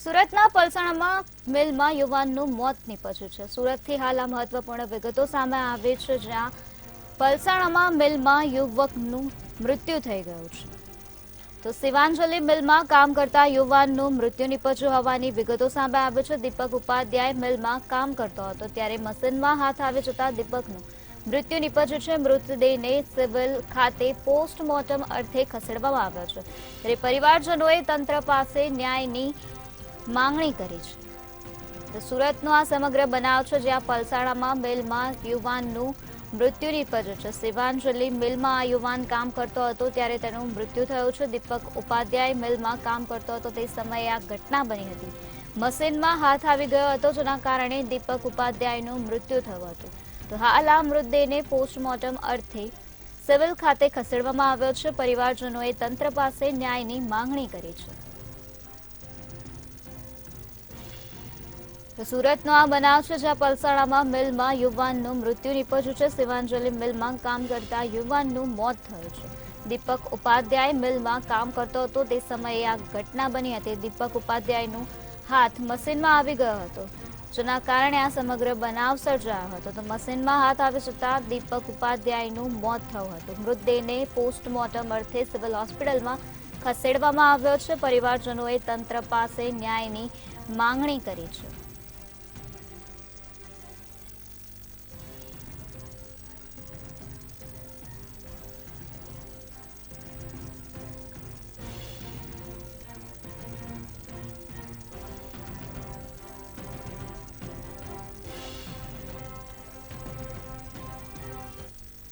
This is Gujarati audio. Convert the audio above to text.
સુરતના પલસાણામાં મિલમાં યુવાનનું મોત નીપજ્યું છે। સુરતથી હાલ આ મહત્વપૂર્ણ વિગતો સામે આવી છે, જ્યાં પલસાણામાં મિલમાં યુવકનું મૃત્યુ થઈ ગયું છે। તો શિવાંજલિ મિલમાં કામ કરતા યુવાનનું મૃત્યુ નીપજ્યું હોવાની વિગતો સામે આવી છે। દીપક ઉપાધ્યાય મિલમાં કામ કરતો હતો, ત્યારે મશીનમાં હાથ આવી જતા દીપકનું મૃત્યુ નીપજ્યું છે। મૃતદેહને સિવિલ ખાતે પોસ્ટમોર્ટમ અર્થે ખસેડવામાં આવ્યો છે, ત્યારે પરિવારજનોએ તંત્ર પાસે ન્યાયની માંગણી કરી છે। તો સુરતનો આ સમગ્ર બનાવ છે, જ્યાં પલસાણામાં મિલમાં યુવાનનું મૃત્યુ નીપજ્યું છે। શિવાંજલિ મિલમાં આ યુવાન કામ કરતો હતો, ત્યારે તેનું મૃત્યુ થયું છે। દીપક ઉપાધ્યાય મિલમાં કામ કરતો હતો તે સમયે આ ઘટના બની હતી। મશીનમાં હાથ આવી ગયો હતો, જેના કારણે દીપક ઉપાધ્યાયનું મૃત્યુ થયું હતું। તો હાલ આ મૃતદેહને પોસ્ટમોર્ટમ અર્થે સિવિલ ખાતે ખસેડવામાં આવ્યો છે। પરિવારજનોએ તંત્ર પાસે ન્યાયની માંગણી કરી છે। તો સુરતનો આ બનાવ છે, જ્યાં પલસાણામાં મિલમાં યુવાનનું મૃત્યુ નીપજ્યું છે। શિવાંજલિ મિલમાં કામ કરતા યુવાનનું મોત થયું છે। દીપક ઉપાધ્યાય મિલમાં કામ કરતો હતો તે સમયે આ ઘટના બની હતી। દીપક ઉપાધ્યાયનું હાથ મશીનમાં આવી ગયો હતો, જેના કારણે આ સમગ્ર બનાવ સર્જાયો હતો। તો મશીનમાં હાથ આવી જતા દીપક ઉપાધ્યાયનું મોત થયું હતું। મૃતદેહને પોસ્ટમોર્ટમ અર્થે સિવિલ હોસ્પિટલમાં ખસેડવામાં આવ્યો છે। પરિવારજનોએ તંત્ર પાસે ન્યાયની માંગણી કરી છે।